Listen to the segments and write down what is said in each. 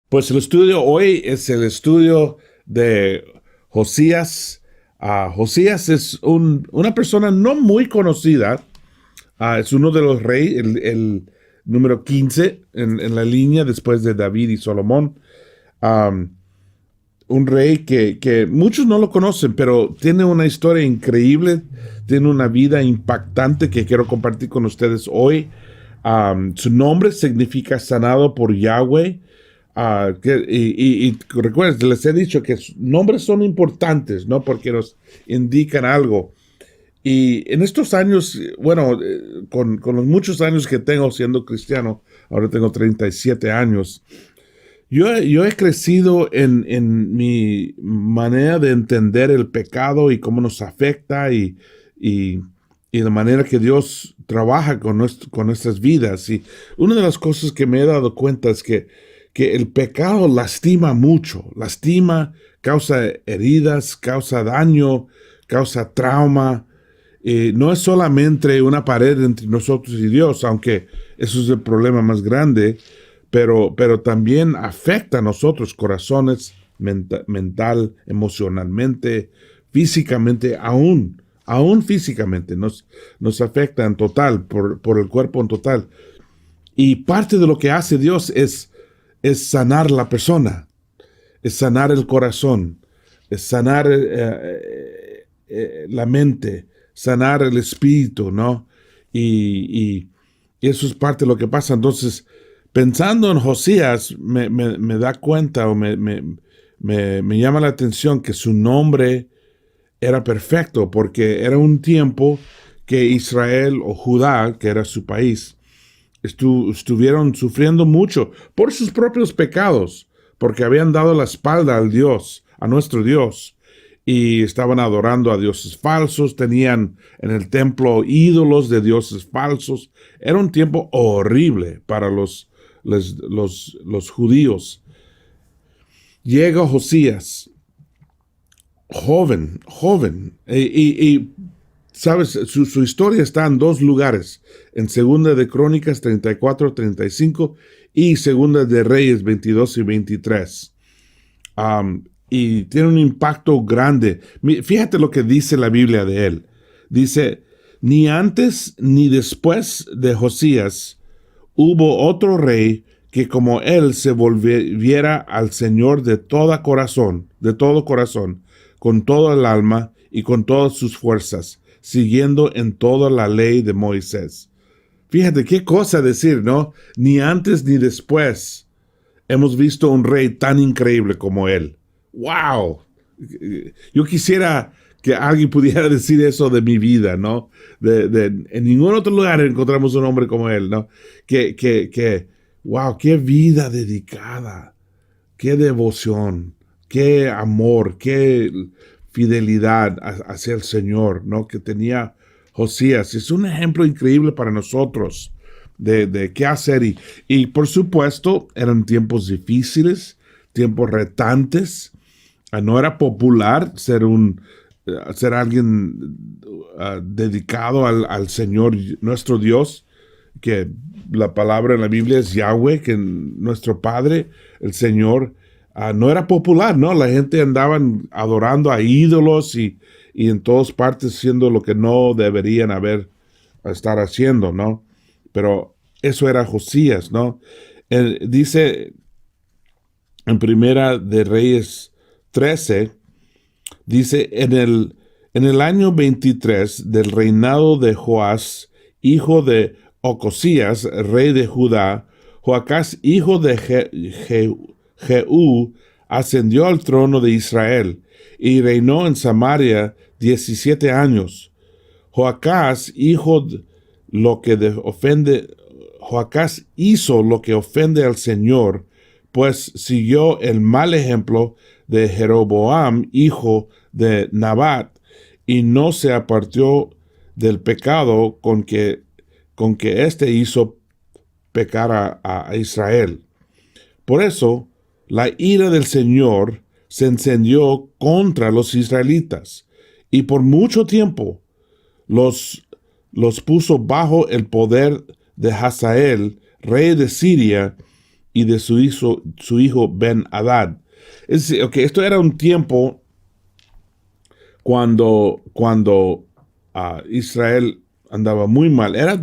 Pues el estudio hoy es el estudio de Josías. Josías es una persona no muy conocida. Es uno de los reyes, el número 15 en la línea después de David y Salomón. Un rey que muchos no lo conocen, pero tiene una historia increíble, tiene una vida impactante que quiero compartir con ustedes hoy. Su nombre significa sanado por Yahweh. Y recuerden, les he dicho que nombres son importantes, ¿no? Porque nos indican algo. Y en estos años, bueno, con los muchos años que tengo siendo cristiano, ahora tengo 37 años, yo he crecido en mi manera de entender el pecado y cómo nos afecta y la manera que Dios trabaja con nuestras vidas. Y una de las cosas que me he dado cuenta es que el pecado lastima mucho, causa heridas, causa daño, causa trauma. No es solamente una pared entre nosotros y Dios, aunque eso es el problema más grande, pero también afecta a nosotros, corazones, mental, emocionalmente, físicamente, aún físicamente, nos afecta en total, por el cuerpo en total. Y parte de lo que hace Dios es sanar la persona, es sanar el corazón, es sanar la mente, sanar el espíritu, ¿no? Y eso es parte de lo que pasa. Entonces, pensando en Josías, me da cuenta o me llama la atención que su nombre era perfecto, porque era un tiempo que Israel o Judá, que era su país, estuvieron sufriendo mucho por sus propios pecados, porque habían dado la espalda a nuestro Dios, y estaban adorando a dioses falsos, tenían en el templo ídolos de dioses falsos. Era un tiempo horrible para los judíos. Llega Josías, joven, y sabes, su historia está en dos lugares, en Segunda de Crónicas 34-35 y Segunda de Reyes 22 y 23. Y tiene un impacto grande. Fíjate lo que dice la Biblia de él. Dice, ni antes ni después de Josías hubo otro rey que como él se volviera al Señor de todo corazón, con toda el alma y con todas sus fuerzas, siguiendo en toda la ley de Moisés. Fíjate qué cosa decir, ¿no? Ni antes ni después hemos visto un rey tan increíble como él. ¡Wow! Yo quisiera que alguien pudiera decir eso de mi vida, ¿no? En ningún otro lugar encontramos un hombre como él, ¿no? ¡Wow! ¡Qué vida dedicada! ¡Qué devoción! ¡Qué amor! ¡Qué fidelidad hacia el Señor!, ¿no? Que tenía Josías. Es un ejemplo increíble para nosotros de qué hacer. Y por supuesto, eran tiempos difíciles, tiempos retantes. No era popular ser alguien dedicado al Señor, nuestro Dios, que la palabra en la Biblia es Yahweh, que nuestro Padre, el Señor, no era popular, ¿no? La gente andaba adorando a ídolos y en todas partes haciendo lo que no deberían estar haciendo, ¿no? Pero eso era Josías, ¿no? Dice en Primera de Reyes 13, dice, en el año 23 del reinado de Joás, hijo de Ocosías, rey de Judá, Joacás, hijo de Jehú, ascendió al trono de Israel y reinó en Samaria 17 años. Joacás hizo lo que ofende al Señor, pues siguió el mal ejemplo de Jeroboam, hijo de Nabat, y no se apartó del pecado con que éste hizo pecar a Israel. Por eso, la ira del Señor se encendió contra los israelitas, y por mucho tiempo los puso bajo el poder de Hazael, rey de Siria, y de su hijo Ben-Hadad. Es decir, okay, esto era un tiempo cuando Israel andaba muy mal. Era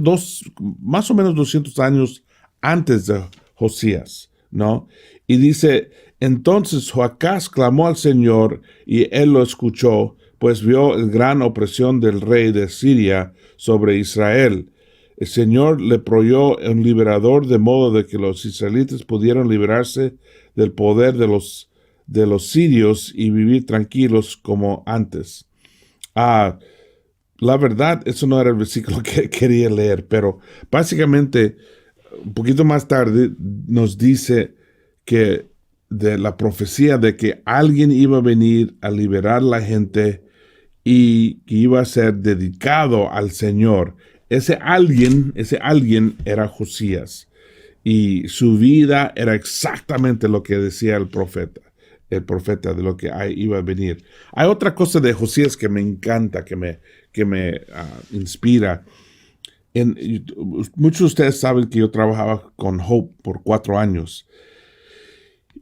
más o menos 200 años antes de Josías, ¿no? Y dice, entonces Joacás clamó al Señor y él lo escuchó, pues vio la gran opresión del rey de Siria sobre Israel. El Señor le proveyó un liberador de modo de que los israelitas pudieran liberarse del poder de los sirios y vivir tranquilos como antes. La verdad, eso no era el versículo que quería leer, pero básicamente un poquito más tarde nos dice que de la profecía de que alguien iba a venir a liberar a la gente y que iba a ser dedicado al Señor. Ese alguien era Josías. Y su vida era exactamente lo que decía el profeta de lo que iba a venir. Hay otra cosa de Josías que me encanta, que me inspira. Muchos de ustedes saben que yo trabajaba con Hope por 4 años.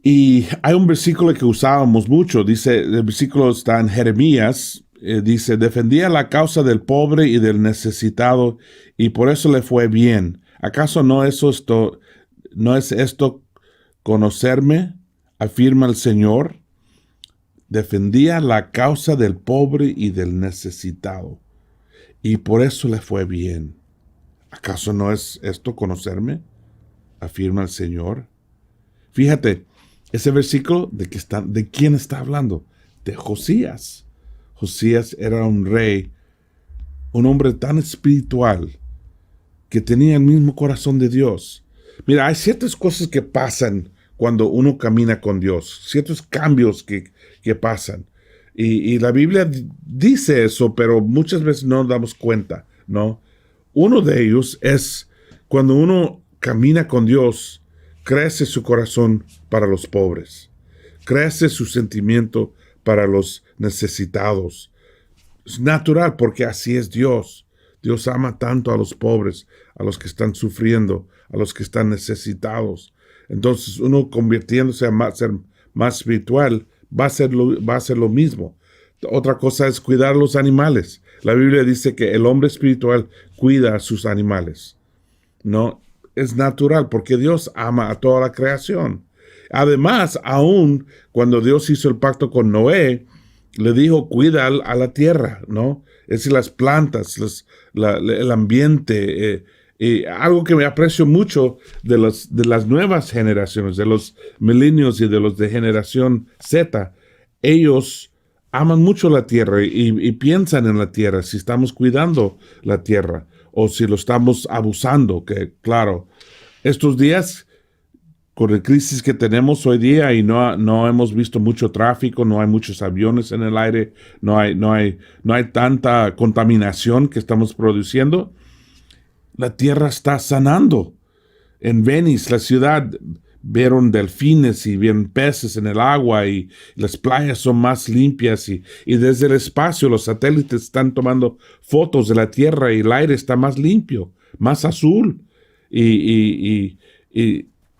Y hay un versículo que usábamos mucho. Dice, el versículo está en Jeremías. Dice, defendía la causa del pobre y del necesitado, y por eso le fue bien. ¿Acaso no es esto conocerme? Afirma el Señor. Defendía la causa del pobre y del necesitado, y por eso le fue bien. ¿Acaso no es esto conocerme? Afirma el Señor. Fíjate, ese versículo, ¿de quién está hablando? De Josías. Josías era un rey, un hombre tan espiritual, que tenía el mismo corazón de Dios. Mira, hay ciertas cosas que pasan cuando uno camina con Dios, ciertos cambios que pasan. Y la Biblia dice eso, pero muchas veces no nos damos cuenta, ¿no? Uno de ellos es cuando uno camina con Dios, crece su corazón para los pobres, crece su sentimiento para los necesitados. Es natural porque así es Dios. Dios ama tanto a los pobres, a los que están sufriendo, a los que están necesitados. Entonces uno convirtiéndose a ser más espiritual va a ser lo mismo. Otra cosa es cuidar los animales. La Biblia dice que el hombre espiritual cuida a sus animales. No, es natural porque Dios ama a toda la creación. Además, aún cuando Dios hizo el pacto con Noé, le dijo, cuida a la tierra, ¿no? Es decir, las plantas, el ambiente. Algo que me aprecio mucho de las nuevas generaciones, de los millennials y de los de generación Z. Ellos aman mucho la tierra y piensan en la tierra, si estamos cuidando la tierra o si lo estamos abusando, que claro, estos días con la crisis que tenemos hoy día y no hemos visto mucho tráfico, no hay muchos aviones en el aire, no hay tanta contaminación que estamos produciendo, la tierra está sanando. En Venice, la ciudad, vieron delfines y vieron peces en el agua y las playas son más limpias y desde el espacio los satélites están tomando fotos de la tierra y el aire está más limpio, más azul y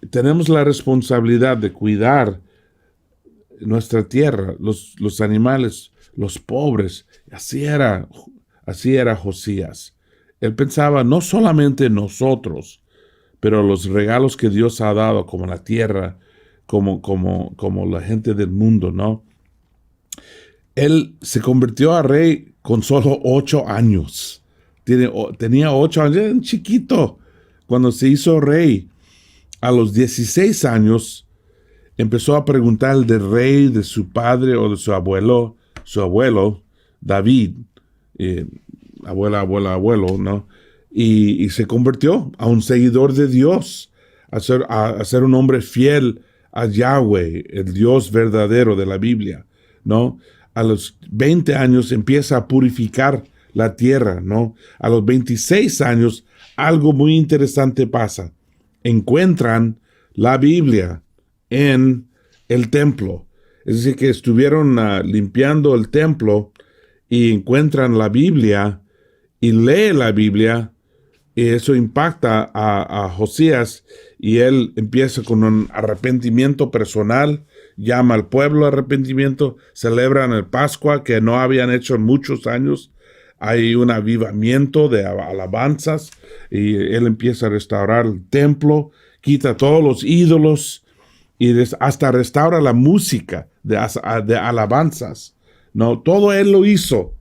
tenemos la responsabilidad de cuidar nuestra tierra, los animales, los pobres. Así era Josías. Él pensaba no solamente en nosotros, pero los regalos que Dios ha dado, como la tierra, como la gente del mundo, ¿no? Él se convirtió a rey con solo 8 años. Tenía 8 años, era un chiquito cuando se hizo rey. A los 16 años empezó a preguntar del rey, de su padre o de su abuelo David, abuelo, ¿no? Y se convirtió a un seguidor de Dios, a ser un hombre fiel a Yahweh, el Dios verdadero de la Biblia, ¿no? A los 20 años empieza a purificar la tierra, ¿no? A los 26 años algo muy interesante pasa. Encuentran la Biblia en el templo. Es decir, que estuvieron limpiando el templo y encuentran la Biblia y lee la Biblia, y eso impacta a Josías, y él empieza con un arrepentimiento personal, llama al pueblo a arrepentimiento, celebran el Pascua que no habían hecho en muchos años, hay un avivamiento de alabanzas, y él empieza a restaurar el templo, quita todos los ídolos, y hasta restaura la música de alabanzas. No, todo él lo hizo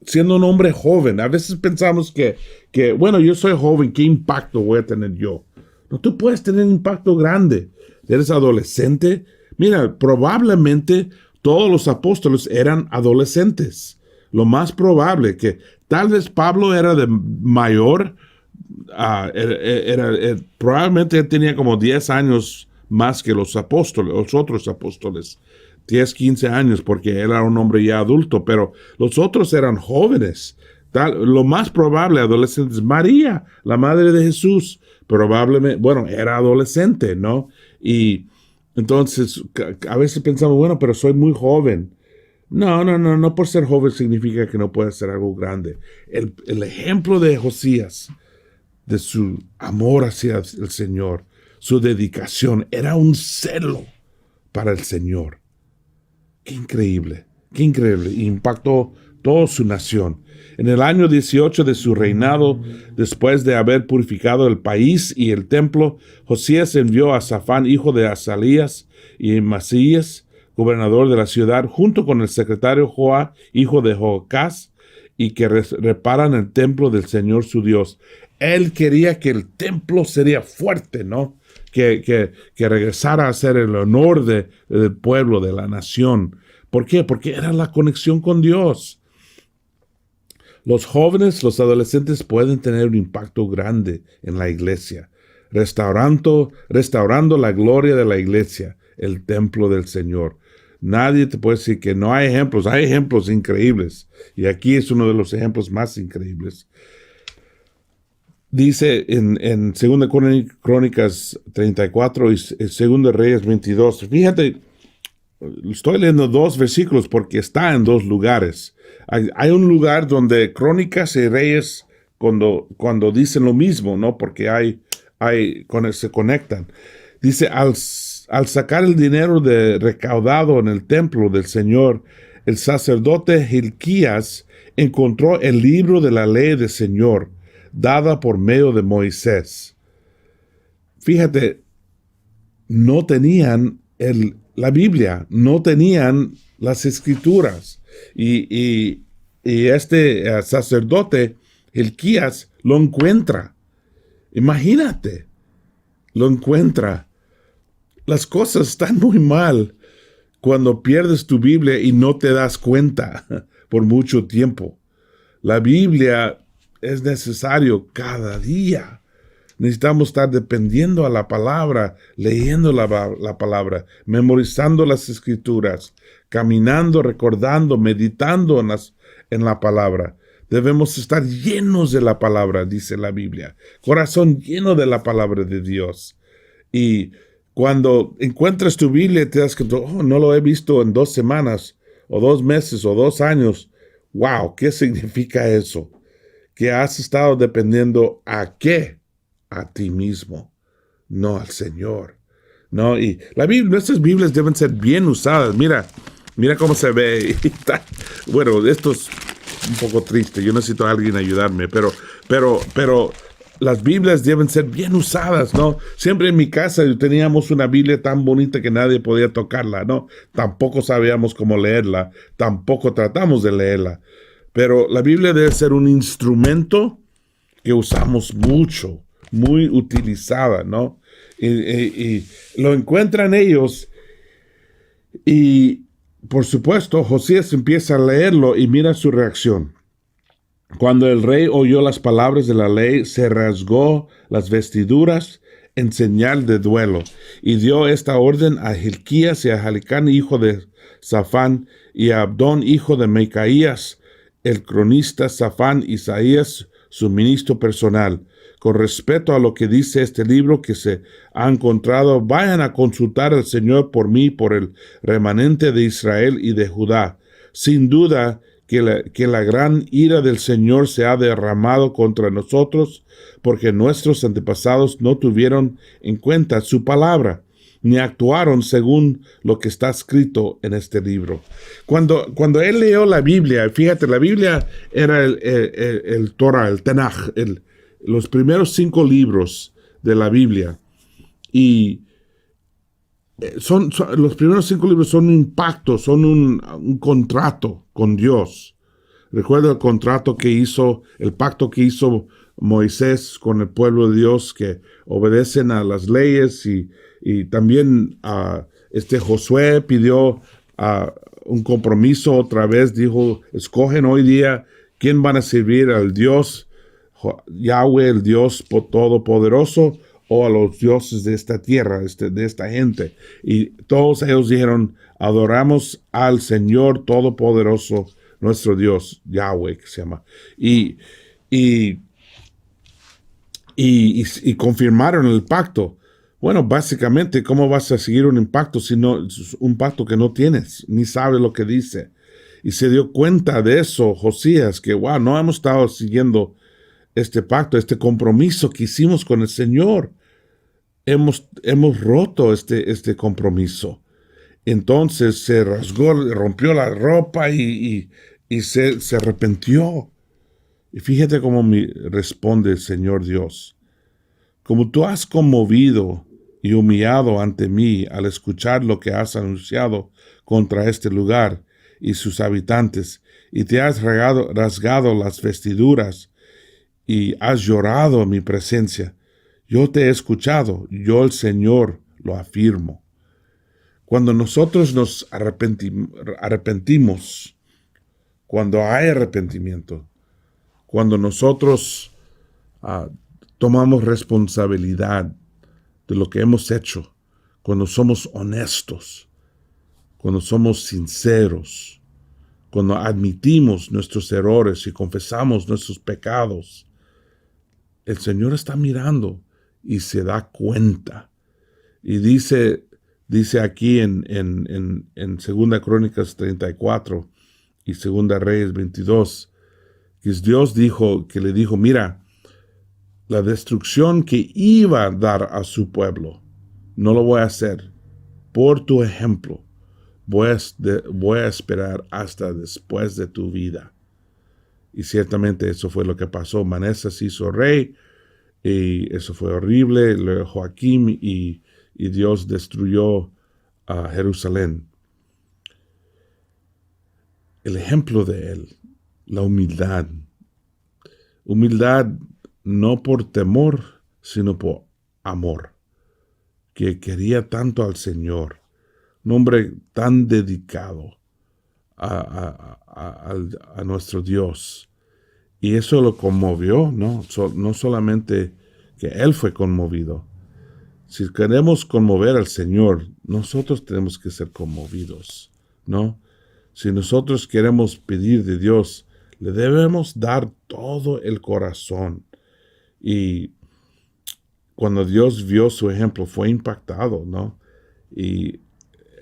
siendo un hombre joven. A veces pensamos que, bueno, yo soy joven, ¿qué impacto voy a tener yo? No, tú puedes tener un impacto grande. Eres adolescente. Mira, probablemente todos los apóstoles eran adolescentes. Lo más probable que tal vez Pablo era de mayor, probablemente él tenía como 10 años más que los apóstoles, los otros apóstoles. 10, 15 años, porque él era un hombre ya adulto, pero los otros eran jóvenes. Lo más probable, adolescentes. María, la madre de Jesús, probablemente, bueno, era adolescente, ¿no? Y entonces, a veces pensamos, bueno, pero soy muy joven. No por ser joven significa que no puede ser algo grande. El ejemplo de Josías, de su amor hacia el Señor, su dedicación, era un celo para el Señor. Qué increíble. Impactó toda su nación. En el año 18 de su reinado, después de haber purificado el país y el templo, Josías envió a Safán, hijo de Asalías, y Masías, gobernador de la ciudad, junto con el secretario Joa, hijo de Joacás, y que reparan el templo del Señor su Dios. Él quería que el templo sería fuerte, ¿no? Que regresara a ser el honor del pueblo, de la nación. ¿Por qué? Porque era la conexión con Dios. Los jóvenes, los adolescentes pueden tener un impacto grande en la iglesia, restaurando la gloria de la iglesia, el templo del Señor. Nadie te puede decir que no hay ejemplos increíbles, y aquí es uno de los ejemplos más increíbles. Dice en 2 Crónicas 34 y 2 Reyes 22. Fíjate, estoy leyendo 2 versículos porque está en 2 lugares. Hay un lugar donde Crónicas y Reyes cuando dicen lo mismo, ¿no? Porque se conectan. Dice, al sacar el dinero recaudado en el templo del Señor, el sacerdote Hilquías encontró el libro de la ley del Señor, dada por medio de Moisés. Fíjate, no tenían la Biblia, no tenían las escrituras. Y este sacerdote, Hilquías, lo encuentra. Imagínate, lo encuentra. Las cosas están muy mal cuando pierdes tu Biblia y no te das cuenta por mucho tiempo. La Biblia es necesario cada día. Necesitamos estar dependiendo a la palabra, leyendo la palabra, memorizando las escrituras, caminando, recordando, meditando en la palabra. Debemos estar llenos de la palabra, dice la Biblia. Corazón lleno de la palabra de Dios. Y cuando encuentras tu Biblia te das cuenta, no lo he visto en 2 semanas, o 2 meses, o 2 años. ¡Wow! ¿Qué significa eso? Que has estado dependiendo ¿a qué? A ti mismo, no al Señor. No, y nuestras Biblias deben ser bien usadas. Mira cómo se ve. Bueno, esto es un poco triste. Yo necesito a alguien ayudarme, pero las Biblias deben ser bien usadas, ¿no? Siempre en mi casa teníamos una Biblia tan bonita que nadie podía tocarla, ¿no? Tampoco sabíamos cómo leerla, tampoco tratamos de leerla. Pero la Biblia debe ser un instrumento que usamos mucho, muy utilizada, ¿no? Y lo encuentran ellos. Y, por supuesto, Josías empieza a leerlo y mira su reacción. Cuando el rey oyó las palabras de la ley, se rasgó las vestiduras en señal de duelo, y dio esta orden a Hilquías y a Jalicán, hijo de Safán, y a Abdón, hijo de Micaías, el cronista Safán, Isaías, su ministro personal. Con respecto a lo que dice este libro que se ha encontrado, vayan a consultar al Señor por mí, por el remanente de Israel y de Judá. Sin duda que la gran ira del Señor se ha derramado contra nosotros, porque nuestros antepasados no tuvieron en cuenta su palabra, ni actuaron según lo que está escrito en este libro. Cuando él leyó la Biblia, fíjate, la Biblia era el Torah, el Tanaj, los primeros 5 libros de la Biblia. Y los primeros 5 libros son un impacto, son un contrato con Dios. Recuerda el contrato que hizo, el pacto que hizo Moisés con el pueblo de Dios, que obedecen a las leyes, y también Josué pidió un compromiso otra vez, dijo, escogen hoy día quién van a servir, al Dios Yahweh, el Dios todopoderoso, o a los dioses de esta tierra, de esta gente. Y todos ellos dijeron, adoramos al Señor Todopoderoso, nuestro Dios, Yahweh, que se llama. Y confirmaron el pacto. Bueno, básicamente, ¿cómo vas a seguir un pacto un pacto que no tienes, ni sabes lo que dice? Y se dio cuenta de eso Josías, que wow, no hemos estado siguiendo este pacto, este compromiso que hicimos con el Señor. Hemos roto este compromiso. Entonces se rasgó, rompió la ropa y se arrepintió. Y fíjate cómo responde el Señor Dios. Como tú has conmovido y humillado ante mí al escuchar lo que has anunciado contra este lugar y sus habitantes, y te has rasgado las vestiduras y has llorado en mi presencia, yo te he escuchado, yo el Señor lo afirmo. Cuando nosotros nos arrepentimos, cuando hay arrepentimiento, cuando nosotros tomamos responsabilidad de lo que hemos hecho, cuando somos honestos, cuando somos sinceros, cuando admitimos nuestros errores y confesamos nuestros pecados, el Señor está mirando y se da cuenta. Y dice aquí en 2 Crónicas 34 y 2 Reyes 22, que Dios le dijo, mira, la destrucción que iba a dar a su pueblo, no lo voy a hacer. Por tu ejemplo, voy a esperar hasta después de tu vida. Y ciertamente eso fue lo que pasó. Manasés se hizo rey, y eso fue horrible. Luego Joaquim y Dios destruyó a Jerusalén. El ejemplo de él, la humildad. Humildad no por temor, sino por amor. Que quería tanto al Señor. Un hombre tan dedicado a nuestro Dios. Y eso lo conmovió, ¿no? No solamente que él fue conmovido. Si queremos conmover al Señor, nosotros tenemos que ser conmovidos, ¿no? Si nosotros queremos pedir de Dios, le debemos dar todo el corazón. Y cuando Dios vio su ejemplo, fue impactado, ¿no? Y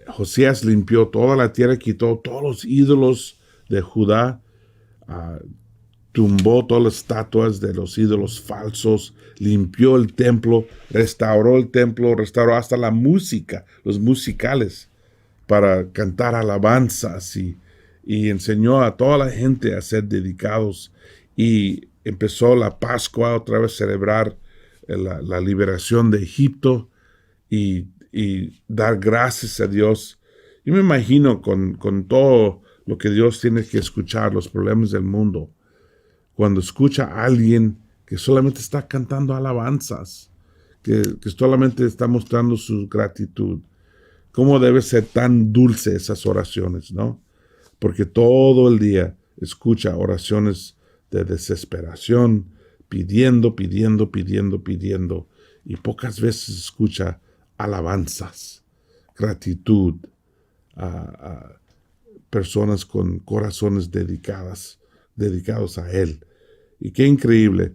Josías limpió toda la tierra, quitó todos los ídolos de Judá, tumbó todas las estatuas de los ídolos falsos, limpió el templo, restauró hasta la música, los musicales, para cantar alabanzas, y enseñó a toda la gente a ser dedicados, y empezó la Pascua otra vez, celebrar la liberación de Egipto, y dar gracias a Dios. Yo me imagino con todo lo que Dios tiene que escuchar, los problemas del mundo, cuando escucha a alguien que solamente está cantando alabanzas, que solamente está mostrando su gratitud. ¿Cómo debe ser tan dulce esas oraciones, no? Porque todo el día escucha oraciones de desesperación, pidiendo, y pocas veces escucha alabanzas, gratitud a personas con corazones dedicados a Él. Y qué increíble.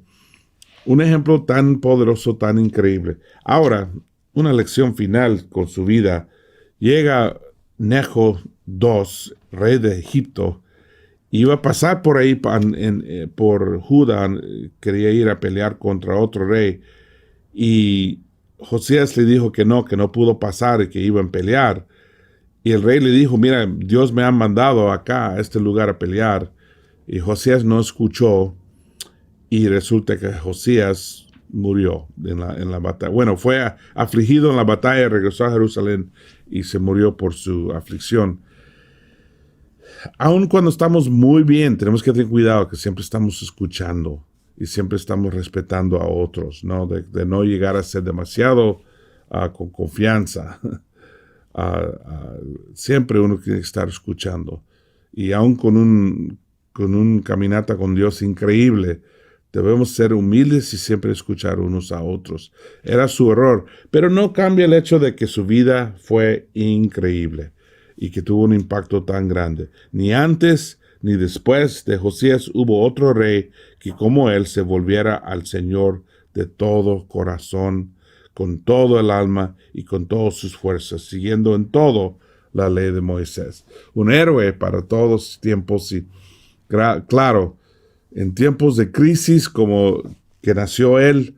Un ejemplo tan poderoso, tan increíble. Ahora, una lección final con su vida. Llega Necho II, rey de Egipto, Iba a pasar por ahí por Judá, quería ir a pelear contra otro rey. Y Josías le dijo que no pudo pasar y que iban a pelear. Y el rey le dijo, mira, Dios me ha mandado acá, a este lugar, a pelear. Y Josías no escuchó. Y resulta que Josías murió en la batalla. Bueno, fue afligido en la batalla, regresó a Jerusalén y se murió por su aflicción. Aun cuando estamos muy bien, tenemos que tener cuidado que siempre estamos escuchando y siempre estamos respetando a otros, ¿no? De no llegar a ser demasiado con confianza. Siempre uno tiene que estar escuchando. Y aun con un caminata con Dios increíble, debemos ser humildes y siempre escuchar unos a otros. Era su error, pero no cambia el hecho de que su vida fue increíble y que tuvo un impacto tan grande. Ni antes ni después de Josías hubo otro rey que como él se volviera al Señor de todo corazón, con todo el alma y con todas sus fuerzas, siguiendo en todo la ley de Moisés. Un héroe para todos tiempos y claro, en tiempos de crisis como que nació él,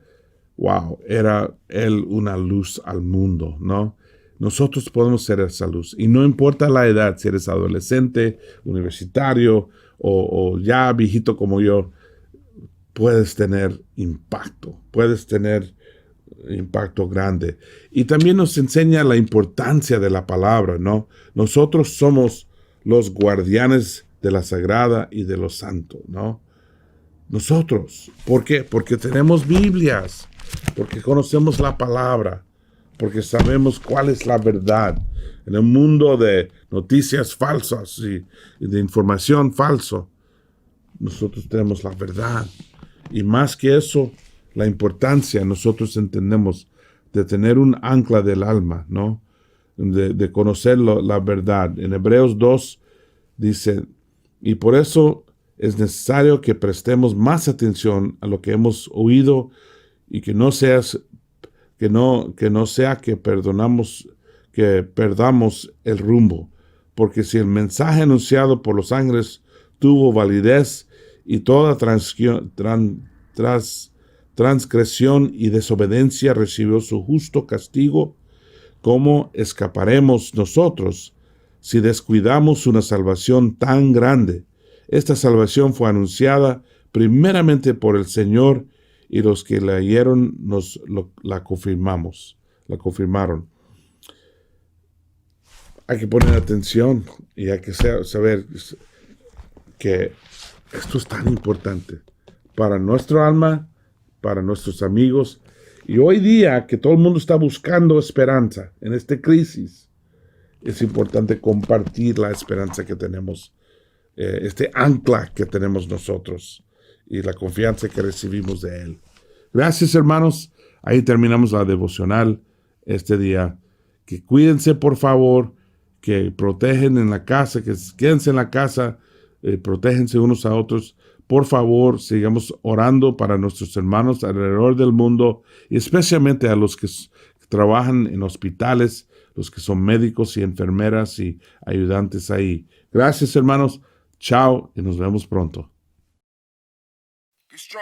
wow, era él una luz al mundo, ¿no? Nosotros podemos ser esa luz. Y no importa la edad, si eres adolescente, universitario o ya viejito como yo, puedes tener impacto grande. Y también nos enseña la importancia de la palabra, ¿no? Nosotros somos los guardianes de la sagrada y de lo santo, ¿no? Nosotros. ¿Por qué? Porque tenemos Biblias, porque conocemos la palabra, porque sabemos cuál es la verdad. En el mundo de noticias falsas y de información falsa, nosotros tenemos la verdad. Y más que eso, la importancia nosotros entendemos de tener un ancla del alma, ¿no? De conocer la verdad. En Hebreos 2 dice, y por eso es necesario que prestemos más atención a lo que hemos oído y que no sea que perdamos el rumbo, porque si el mensaje anunciado por los ángeles tuvo validez y toda transgresión y desobediencia recibió su justo castigo, ¿cómo escaparemos nosotros si descuidamos una salvación tan grande? Esta salvación fue anunciada primeramente por el Señor y los que la oyeron la confirmaron. Hay que poner atención y hay que saber que esto es tan importante para nuestro alma, para nuestros amigos. Y hoy día que todo el mundo está buscando esperanza en esta crisis, es importante compartir la esperanza que tenemos, este ancla que tenemos nosotros y la confianza que recibimos de Él. Gracias, hermanos. Ahí terminamos la devocional este día. Que cuídense, por favor, que protegen en la casa, que quédense en la casa, protéjense unos a otros. Por favor, sigamos orando para nuestros hermanos alrededor del mundo y especialmente a los que trabajan en hospitales, los que son médicos y enfermeras y ayudantes ahí. Gracias, hermanos. Chao y nos vemos pronto. Be strong.